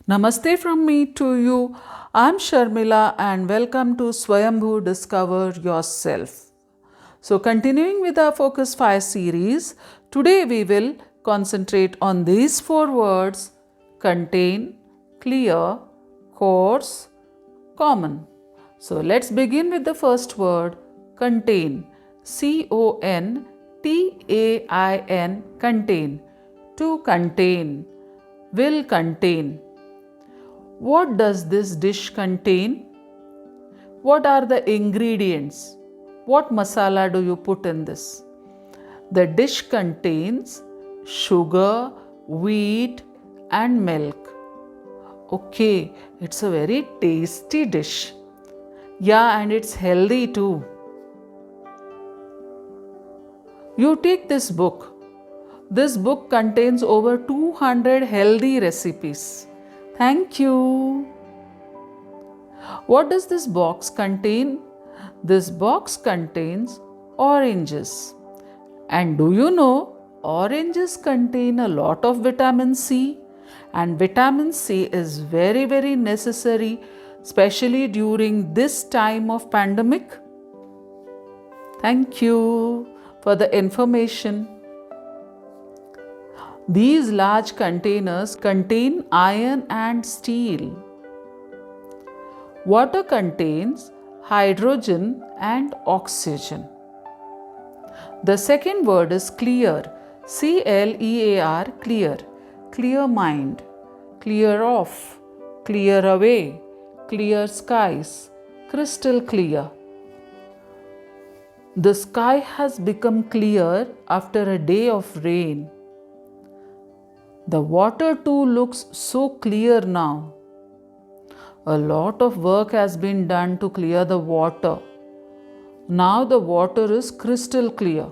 Namaste from me to you. I'm Sharmila and welcome to Swayambhu Discover Yourself. So, continuing with our Focus 5 series, today we will concentrate on these four words: contain, clear, coarse, common. So, let's begin with the first word contain. CONTAIN, contain. To contain, will contain. What does this dish contain? What are the ingredients? What masala do you put in this? The dish contains sugar, wheat, and milk. Okay, it's a very tasty dish. Yeah, and it's healthy too. You take this book. This book contains over 200 healthy recipes. Thank you. What does this box contain? This box contains oranges. And do you know, oranges contain a lot of vitamin C, and vitamin C is very necessary, especially during this time of pandemic. Thank you for the information. These large containers contain iron and steel. Water contains hydrogen and oxygen. The second word is clear. CLEAR, clear. Clear mind, clear off, clear away, clear skies, crystal clear. The sky has become clear after a day of rain. The water too looks so clear now. A lot of work has been done to clear the water. Now the water is crystal clear.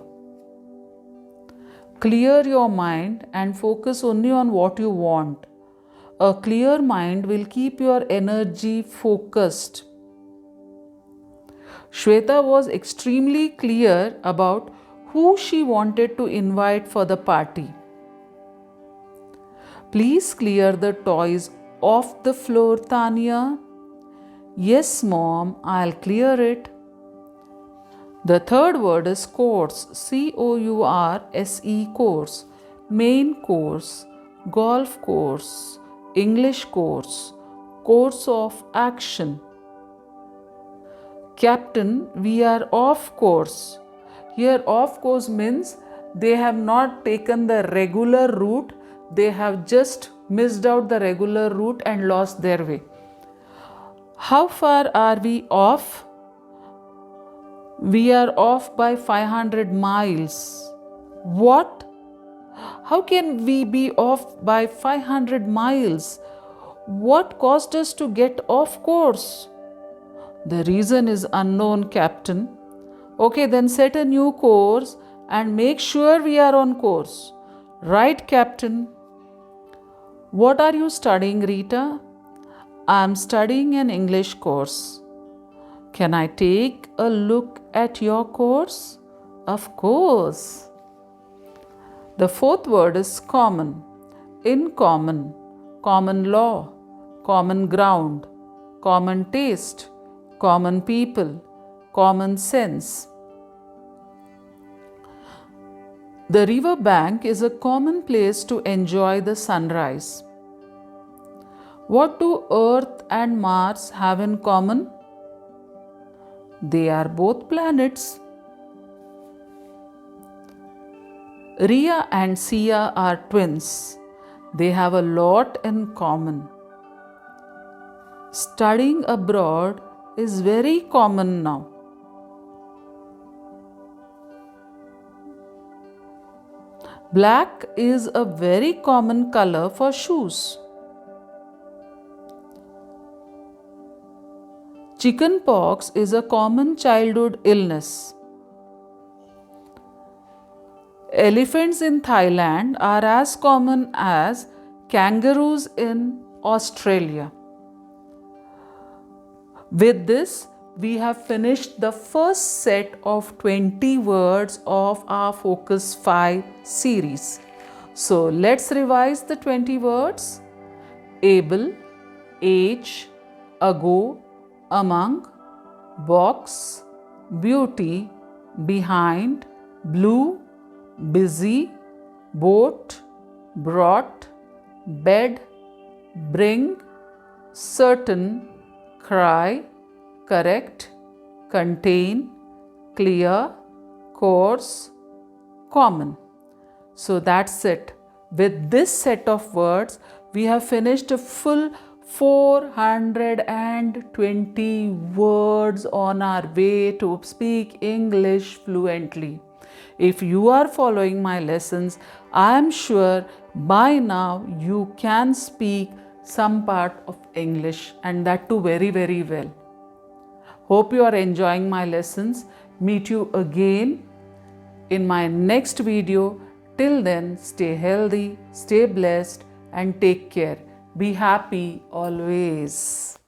Clear your mind and focus only on what you want. A clear mind will keep your energy focused. Shweta was extremely clear about who she wanted to invite for the party. Please clear the toys off the floor, Tanya. Yes, Mom, I'll clear it. The third word is course. COURSE, course. Main course, golf course, English course, course of action. Captain, we are off course. Here, off course means they have not taken the regular route. They have just missed out the regular route and lost their way. How far are we off? We are off by 500 miles. What? How can we be off by 500 miles? What caused us to get off course? The reason is unknown, Captain. Okay, then set a new course and make sure we are on course. Right, Captain. What are you studying, Rita? I am studying an English course. Can I take a look at your course? Of course. The fourth word is common. In common, common law, common ground, common taste, common people, common sense. The river bank is a common place to enjoy the sunrise. What do Earth and Mars have in common? They are both planets. Ria and Sia are twins. They have a lot in common. Studying abroad is very common now. Black is a very common color for shoes. Chickenpox is a common childhood illness. Elephants in Thailand are as common as kangaroos in Australia. With this, we have finished the first set of 20 words of our Focus 5 series. So let's revise the 20 words: able, age, ago, among, box, beauty, behind, blue, busy, boat, brought, bed, bring, certain, cry, correct, contain, clear, course, common. So that's it. With this set of words, we have finished a full 420 words on our way to speak English fluently. If you are following my lessons, I am sure by now you can speak some part of English, and that too very, very well. Hope you are enjoying my lessons. Meet you again in my next video. Till then, stay healthy, stay blessed, and take care. Be happy always.